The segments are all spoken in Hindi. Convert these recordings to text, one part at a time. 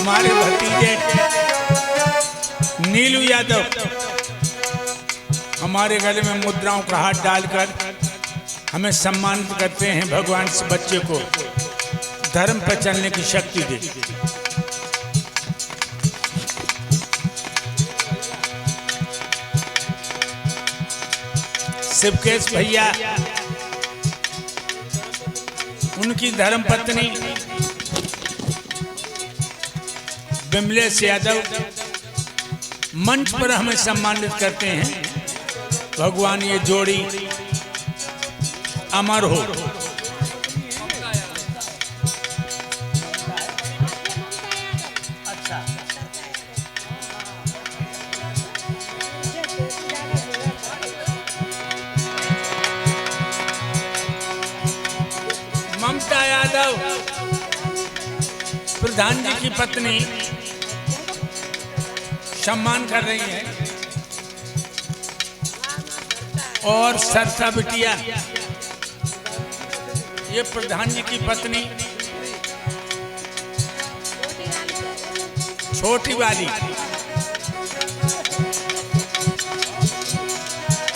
हमारे भतीजे नीलू यादव हमारे गले में मुद्राओं का हाथ डालकर हमें सम्मानित करते हैं। भगवान इस बच्चे को धर्म पर चलने की शक्ति दे। शिवकेश भैया, उनकी धर्म पत्नी विमलेश यादव मंच पर हमें सम्मानित करते हैं। भगवान ये जोड़ी अमर हो। ममता यादव प्रधान जी की पत्नी सम्मान कर रही है। और सरसा बिटिया ये प्रधान जी की पत्नी छोटी वाली।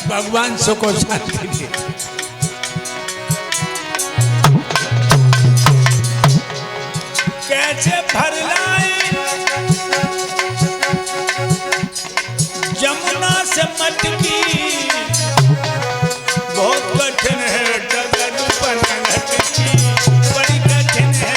भगवान सुख और शांति दे। कैसे भर लाई जमुना से मटकी, बहुत कठिन है डगर पर लटकी, बड़ी कठिन है।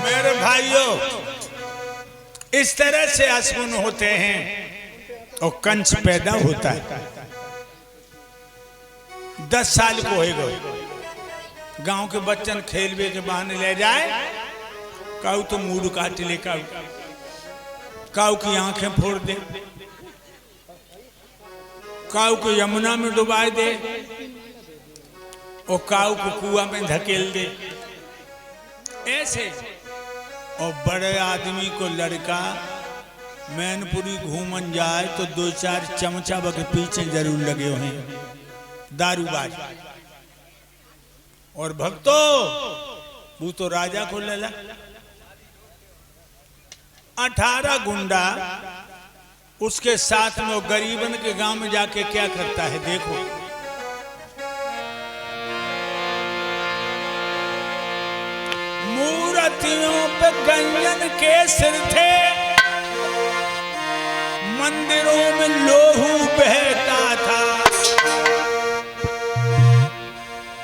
मेरे भाइयों, इस तरह से आसमान होते हैं और कंस पैदा होता है। 10 साल को होएगा, गांव के बच्चन खेलवे के बहाने ले जाए, काऊ तो मूड काट ले, काऊ की आंखें फोड़ दे, काऊ को यमुना में डुबा दे और काऊ को कुआं में धकेल दे। ऐसे और बड़े आदमी को लड़का मैनपुरी घूमन जाए तो 2-4 चमचा के पीछे जरूर लगे हुए दारूबाज। और भक्तों, वो तो राजा को लेला 18 गुंडा उसके साथ में, वो गरीबन के गांव में जाके क्या करता है देखो। मूर्तियों पे गंजन के सिर थे, मंदिरों में लोहू बहता था,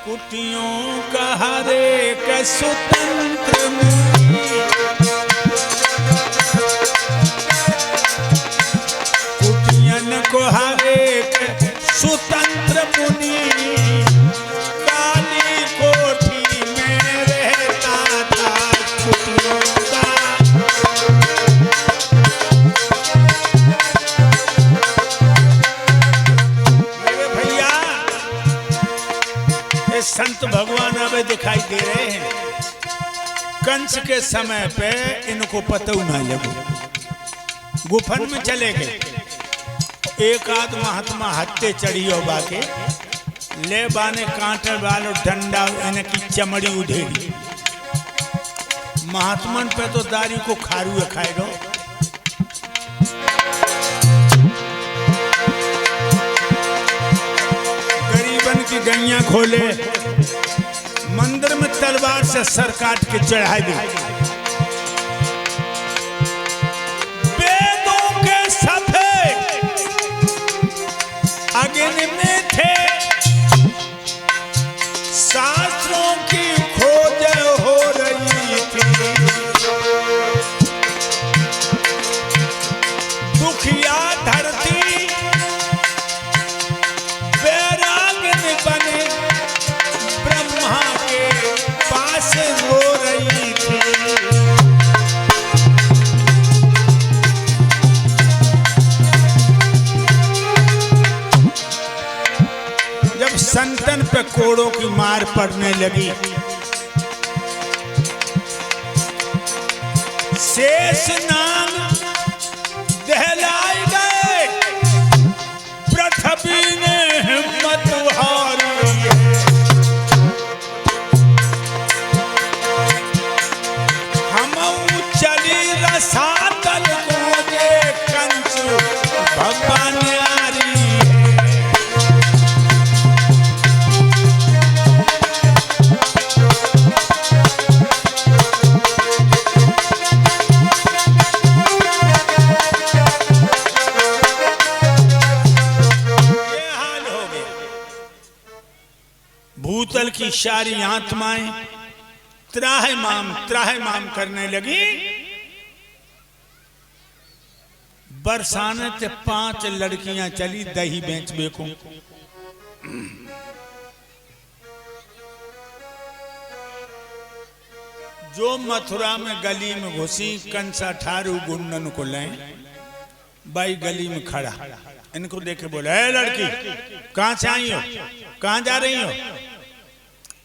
कुटियों का हर एक स्वतंत्र मुनि, कुटियन को हर एक स्वतंत्र मुनि, काली कोठी में रहता था कुटियों का। संत भगवान अब दिखाई दे रहे हैं। कंस के समय पे इनको पता ना लगो, गुफन में चले गए। एक आध महात्मा हत्ते चढ़ी और बाके ले बाने कांटे वालो डंडा इनकी चमड़ी उधेड़ी। महात्मन पे तो दारी को खारू खाएगा। गरीबन की गैया खोले, मंदिर में तलवार से सर काट के चढ़ा दे। वेदों के सफेद अग्नि में थे, शास्त्रों की खोज हो रही थी। दुखिया धरती वैराग्य बने ब्रह्मा के पास हो रही थी। जब संतन पे कोड़ों की मार पड़ने लगी शेष नाग दहलाए गए, पृथ्वी ने हिम्मत हारी है। हम चली रसातल गोजे, कंस भगवान यारी भूतल की सारी आत्माएं त्राहिमाम करने लगी। बरसाने से 5 लड़कियां चली दही बेच बेको। जो मथुरा में गली में घुसी, कंसा ठारू गुंडन को लें, बाई गली में खड़ा, इनको देखे बोला, ए लड़की कहां से आई हो, कहां जा रही हो?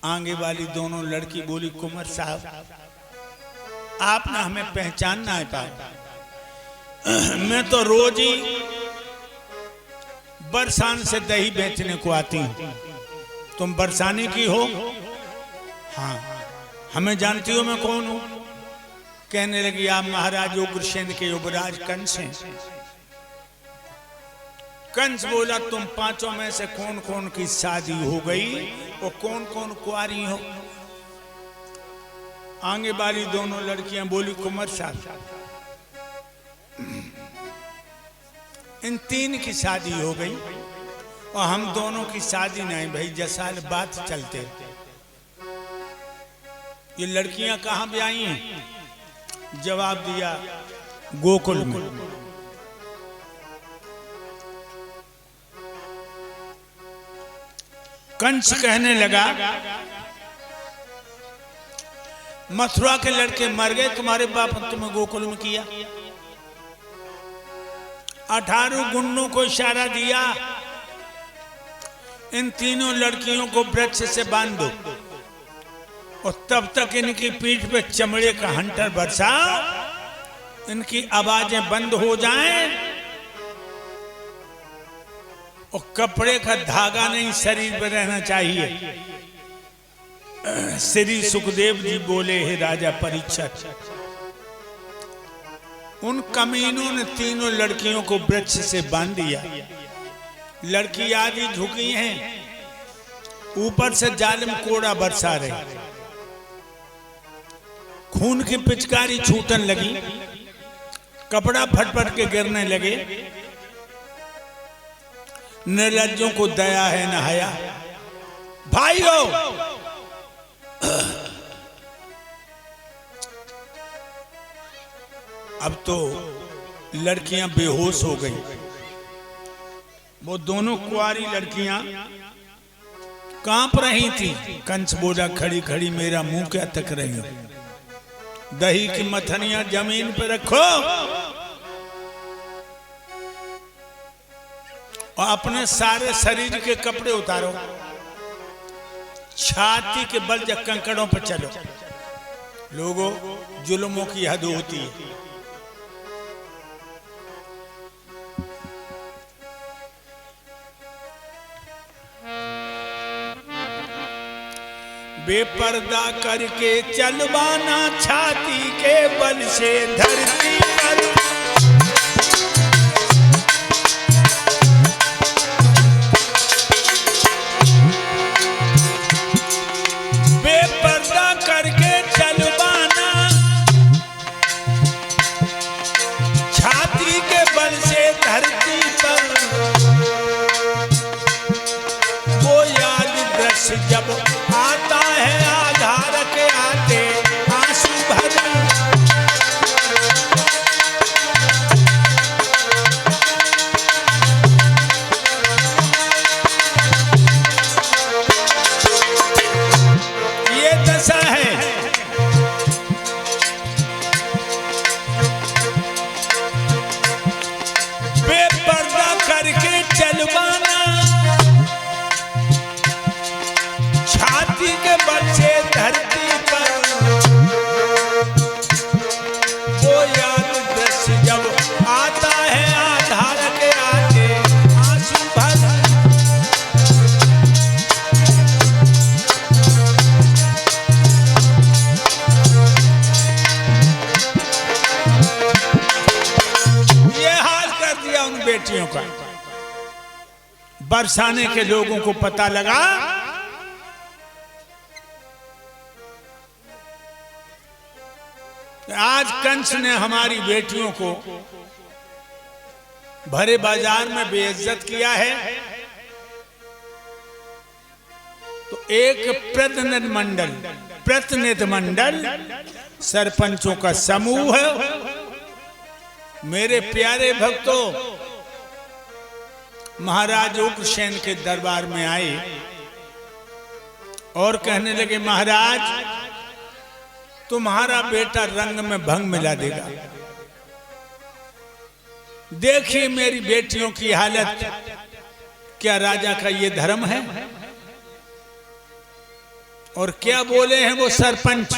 आगे वाली दोनों लड़की बोली, कुंवर साहब आप ना हमें पहचान ना पाए, मैं तो रोज ही बरसान से दही बेचने को आती हूं, तुम बरसाने की हो? हाँ। हमें जानती हो मैं कौन हूं? कहने लगी, आप महाराज उग्रसेन के युवराज कंस हैं। कंस बोला, तुम 5 में से कौन कौन की शादी हो गई और कौन कौन कुंवारी हो? आगे वाली दोनों लड़कियां बोली, कुंवर साहब इन 3 की शादी हो गई और हम दोनों की शादी नहीं भाई, जसाल बात चलते। ये लड़कियां कहां भी आई हैं? जवाब दिया, गोकुल में। कंस कहने लगा, मथुरा के लड़के मर गए, तुम्हारे बाप ने तुम्हें गोकुल में किया। 18 गुंडों को इशारा दिया, इन तीनों लड़कियों को वृक्ष से बांध दो और तब तक इनकी पीठ पे चमड़े का हंटर बरसाओ, इनकी आवाजें बंद हो जाएं और कपड़े का धागा नहीं शरीर पर रहना चाहिए। श्री सुखदेव जी बोले, हे राजा परीक्षित, उन कमीनों ने तीनों लड़कियों को वृक्ष से बांध दिया। लड़की आदि झुकी हैं, ऊपर से जालिम कोड़ा बरसा रहे, खून की पिचकारी छूटने लगी, कपड़ा फटफट के गिरने लगे। निर्लज्जों को दया है न हया। भाइयों, अब तो लड़कियां बेहोश हो गई। वो दोनों कुंवारी लड़कियां कांप रही थी। कंस बोला, खड़ी खड़ी मेरा मुंह क्या तक रही हो? दही की मथनियां जमीन पे रखो और अपने सारे शरीर के कपड़े उतारो, छाती के बल जब कंकड़ों पर चलो। लोगों, जुल्मों की हद होती है। बेपर्दा करके चलवाना, छाती के बल से धरती पर। बेपर्दा करके चलवाना, छाती के बल से धरती पर। वो याद दृश्य जब आता है, आधार के आते आंसू भर। बरसाने के लोगों को पता लगा आज कंस ने हमारी बेटियों को भरे बाजार में बेइज्जत किया है, तो एक प्रतिनिधि मंडल सरपंचों का समूह है मेरे प्यारे भक्तों महाराज उग्रसेन के दरबार में आए और कहने लगे, महाराज तुम्हारा बेटा रंग में भंग मिला देगा। देखिए मेरी बेटियों की हालत, क्या राजा का ये धर्म है? और क्या बोले हैं वो सरपंच,